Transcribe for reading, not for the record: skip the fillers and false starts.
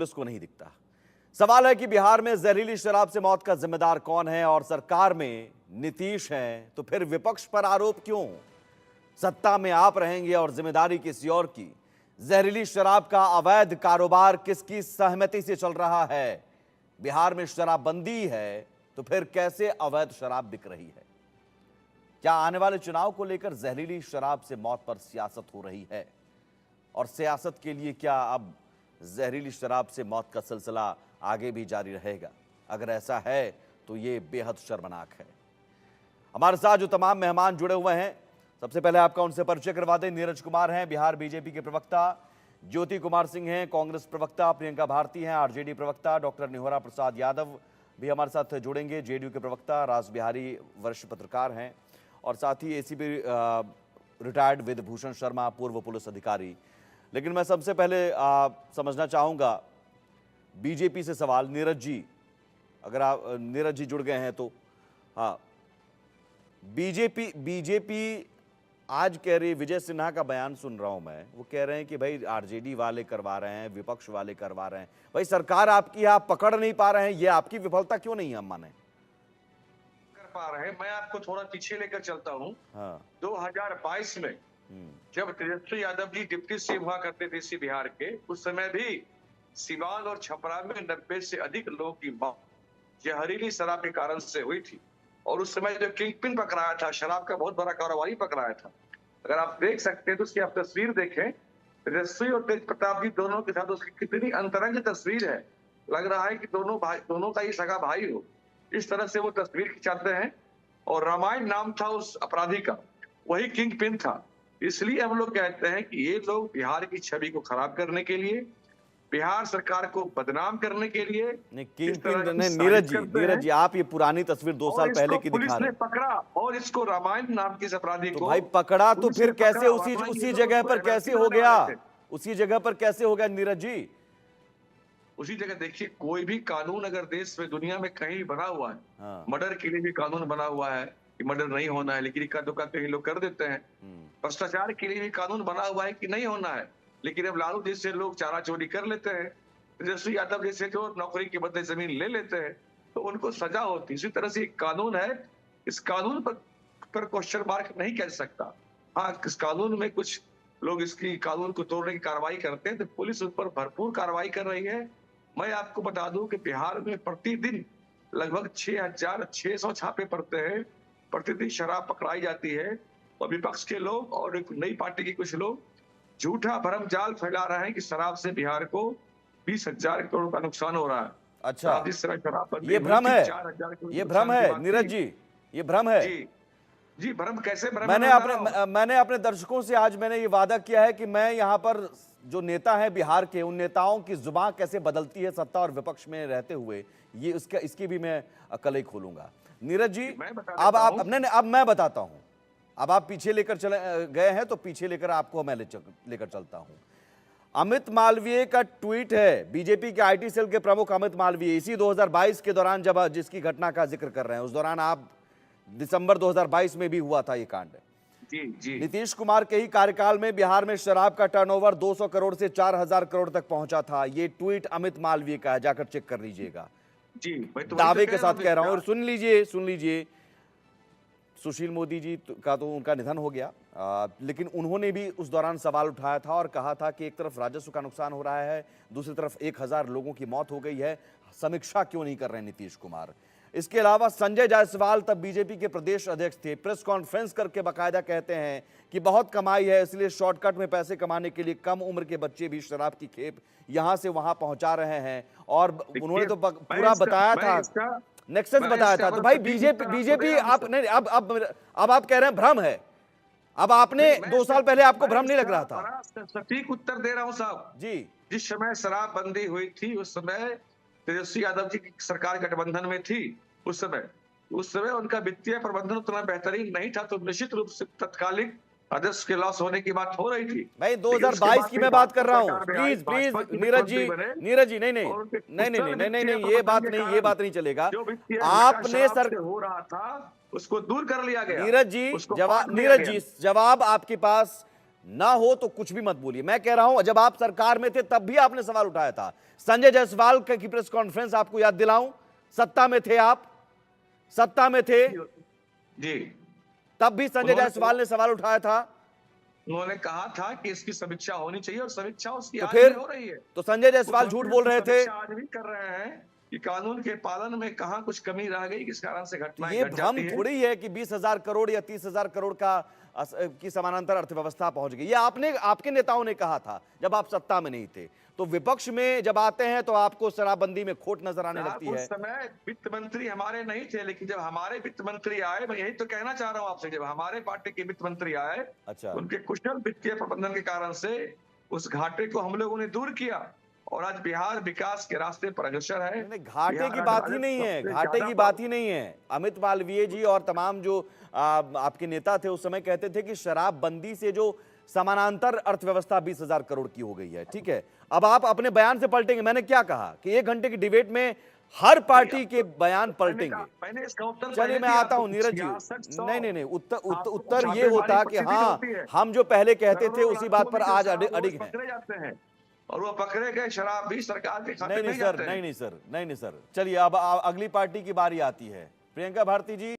Police को नहीं दिखता। सवाल है कि बिहार में जहरीली शराब से मौत का जिम्मेदार कौन है, और सरकार में नीतीश हैं तो फिर विपक्ष पर आरोप क्यों? सत्ता में आप रहेंगे और जिम्मेदारी किसी और की। जहरीली शराब का अवैध कारोबार किसकी सहमति से चल रहा है? बिहार में शराबबंदी है तो फिर कैसे अवैध शराब बिक रही है? क्या आने वाले चुनाव को लेकर जहरीली शराब से मौत पर सियासत हो रही है? और सियासत के लिए क्या अब जहरीली शराब से मौत का सिलसिला आगे भी जारी रहेगा? अगर ऐसा है तो ये बेहद शर्मनाक है। हमारे साथ जो तमाम मेहमान जुड़े हुए हैं, सबसे पहले आपका उनसे परिचय करवा दें। नीरज कुमार हैं, बिहार बीजेपी के प्रवक्ता। ज्योति कुमार सिंह हैं, कांग्रेस प्रवक्ता। प्रियंका भारती हैं, आरजेडी प्रवक्ता। डॉक्टर निहोरा प्रसाद यादव भी हमारे साथ जुड़ेंगे, जेडीयू के प्रवक्ता। राज बिहारी वरिष्ठ पत्रकार हैं, और साथ ही एसीपी रिटायर्ड विधभूषण शर्मा, पूर्व पुलिस अधिकारी। लेकिन मैं सबसे पहले समझना चाहूँगा बीजेपी से सवाल। नीरज जी, अगर आप नीरज जी जुड़ गए हैं तो हाँ, बीजेपी आज कह रही, विजय सिन्हा का बयान सुन रहा हूं मैं, वो कह रहे हैं कि भाई आरजेडी वाले करवा रहे हैं, विपक्ष वाले करवा रहे हैं। भाई सरकार आपकी, आप पकड़ नहीं पा रहे हैं, ये आपकी विफलता क्यों नहीं है? हम माने कर पा रहे हैं। मैं आपको थोड़ा पीछे लेकर चलता हूं। हाँ। 2022 में जब तेजस्वी यादव जी डिप्टी सीएम हुआ करते थे इसी बिहार के, उस समय भी सिवान और छपरा में 90 से अधिक लोगों की मौत जहरीली शराब के कारण से हुई थी। और उस समय जो किंगपिन पकड़ाया था, शराब का बहुत बड़ा कारोबारी पकड़ाया था। अगर आप देख सकते हैं तो उसकी आप तस्वीर देखें, तेजस्वी और तेज प्रताप जी दोनों के साथ उसकी कितनी अंतरंग तस्वीर है। लग रहा है कि दोनों का ही सगा भाई हो। इस तरह से वो तस्वीर खिंचाते हैं। और रामायण नाम था उस अपराधी का, वही किंग पिन था। इसलिए हम लोग कहते हैं कि ये लोग बिहार की छवि को खराब करने के लिए, बिहार सरकार को बदनाम करने के लिए नीरज जी, आप ये पुरानी तस्वीर 2 साल पहले की दिखा रहे हैं। पुलिस ने पकड़ा और इसको रामायण नाम के इस अपराधी को भाई पकड़ा तो फिर कैसे उसी जगह पर कैसे हो गया? उसी जगह पर कैसे हो गया नीरज जी? उसी जगह देखिए, कोई भी कानून अगर देश में दुनिया में कहीं बना हुआ है, हाँ। मर्डर के लिए भी कानून बना हुआ है कि मर्डर नहीं होना है, लेकिन इक्का दुक्का कहीं लोग कर देते हैं। भ्रष्टाचार के लिए भी कानून बना हुआ है कि नहीं होना है, लेकिन अब लालू जैसे लोग चारा चोरी कर लेते हैं, तेजस्वी यादव जैसे जो नौकरी के बदले जमीन ले लेते हैं, तो उनको सजा होती है। इसी तरह से एक कानून है, इस कानून पर क्वेश्चन मार्क नहीं कह सकता। हाँ, इस कानून में कुछ लोग इसकी कानून को तोड़ने की कार्रवाई करते हैं, तो पुलिस उस पर भरपूर कार्रवाई कर रही है। मैं आपको बता दूं कि बिहार में प्रतिदिन लगभग 6600 छापे पड़ते हैं। प्रतिदिन शराब पकड़ाई जाती है, और विपक्ष के लोग और एक नई पार्टी के कुछ लोग झूठा भरम जाल फैला रहे हैं कि शराब से बिहार को 20,000 करोड़ का नुकसान हो रहा है। अच्छा, जिस तरह शराब ये भ्रम है, ये भ्रम है नीरज जी, ये भ्रम है। जी भ्रम कैसे? भ्रम मैंने अपने दर्शकों से आज मैंने ये वादा किया है कि मैं यहाँ पर जो नेता है बिहार के, उन नेताओं की जुबान कैसे बदलती है सत्ता और विपक्ष में रहते हुए, ये इसकी भी मैं कलई खोलूंगा। नीरज जी, अब मैं बताता हूं। अब आप पीछे लेकर चले गए हैं तो पीछे लेकर आपको मैं लेकर चलता हूं। अमित मालवीय का ट्वीट है, बीजेपी के आईटी सेल के प्रमुख अमित मालवीय, इसी 2022 के दौरान जब जिसकी घटना का जिक्र कर रहे हैं, उस दौरान आप दिसंबर 2022 में भी हुआ था ये कांड। जी। नीतीश कुमार के ही कार्यकाल में बिहार में शराब का टर्नओवर 200 करोड़ से 4000 करोड़ तक पहुंचा था। ये ट्वीट अमित मालवीय का है, जाकर चेक कर लीजिएगा। जी, दावे के साथ कह रहा हूं। और सुन लीजिए, सुशील मोदी जी का तो उनका निधन हो गया, लेकिन उन्होंने भी उस दौरान सवाल उठाया था और कहा था कि एक तरफ राजस्व का नुकसान हो रहा है, दूसरी तरफ 1000 लोगों की मौत हो गई है, समीक्षा क्यों नहीं कर रहे हैं नीतीश कुमार? इसके अलावा संजय जायसवाल तब बीजेपी के प्रदेश अध्यक्ष थे, प्रेस कॉन्फ्रेंस करके बाकायदा कहते हैं कि बहुत कमाई है, इसलिए शॉर्टकट में पैसे कमाने के लिए कम उम्र के बच्चे भी शराब की खेप यहां से वहां पहुंचा रहे हैं। और उन्होंने तो पूरा बताया था, नेक्सस बताया था। तो भाई बीजेपी आप नहीं, अब आप कह रहे हैं भ्रम है। अब आपने 2 साल पहले आपको भ्रम नहीं लग रहा था? सटीक उत्तर दे रहा हूं साहब जी। जिस समय शराबबंदी हुई थी, उस समय तेजस्वी यादव जी की सरकार गठबंधन में थी। उस समय उनका वित्तीय प्रबंधन उतना बेहतरीन नहीं था, तो निश्चित रूप से तत्कालिक राजस्व के लॉस होने की बात हो रही थी। भाई 2022 की मैं बात कर रहा हूं। प्लीज नीरज जी नहीं, ये बात नहीं चलेगा। आपने सर हो रहा था, उसको दूर कर लिया गया। नीरज जी जवाब आपके पास ना हो तो कुछ भी मत बोलिए। मैं कह रहा हूं जब आप सरकार में थे तब भी आपने सवाल उठाया था। संजय जायसवाल की प्रेस कॉन्फ्रेंस आपको याद दिलाऊं, सत्ता में थे आप, सत्ता में थे, जी तब भी संजय जायसवाल ने सवाल उठाया था। उन्होंने कहा था कि इसकी समीक्षा होनी चाहिए और समीक्षा उसकी तो आज फिर भी हो रही है। तो संजय जायसवाल झूठ बोल रहे थे। समीक्षा आज भी कर रहे हैं कि कानून के पालन में कहां कुछ कमी रह गई, किस कारण से तो घटनाएं ये घट भ्रम जाती है। थोड़ी है कि 20,000 करोड़ या 30,000 करोड़ की समानांतर अर्थव्यवस्था पहुंच गई। ये आपके नेताओं ने कहा था जब आप सत्ता में नहीं थे। तो विपक्ष में जब आते हैं तो आपको शराबबंदी में खोट नजर आने लगती उस है। समय वित्त मंत्री हमारे नहीं थे, लेकिन जब हमारे वित्त मंत्री आए, मैं यही तो कहना चाह रहा हूं आपसे, जब हमारे पार्टी के वित्त मंत्री आए, अच्छा, उनके कुशल वित्तीय प्रबंधन के कारण से उस घाटे को हम लोगों ने दूर किया और आज बिहार विकास के रास्ते पर अग्रसर है। नहीं, घाटे बिहार की आज बात ही राजस्व नहीं है, सबसे घाटे ज्यादा की बात ही नहीं है। अमित मालवीय जी और तमाम जो आपके नेता थे उस समय कहते थे कि शराबबंदी से जो समानांतर अर्थव्यवस्था 20,000 करोड़ की हो गई है। ठीक है, अब आप अपने बयान से पलटेंगे। मैंने क्या कहा कि 1 घंटे की डिबेट में हर पार्टी के बयान पलटेंगे। मैंने इसका उत्तर चलिए मैं आता हूं नीरज जी। नहीं, उत्तर ये होता कि हाँ, हम जो पहले कहते थे उसी बात पर आज अडिग हैं। पकड़े जाते हैं और वो पकड़े गए शराब भी सरकार के खाते नहीं में सर, जाते हैं। नहीं सर। चलिए अब अगली पार्टी की बारी आती है, प्रियंका भारती जी।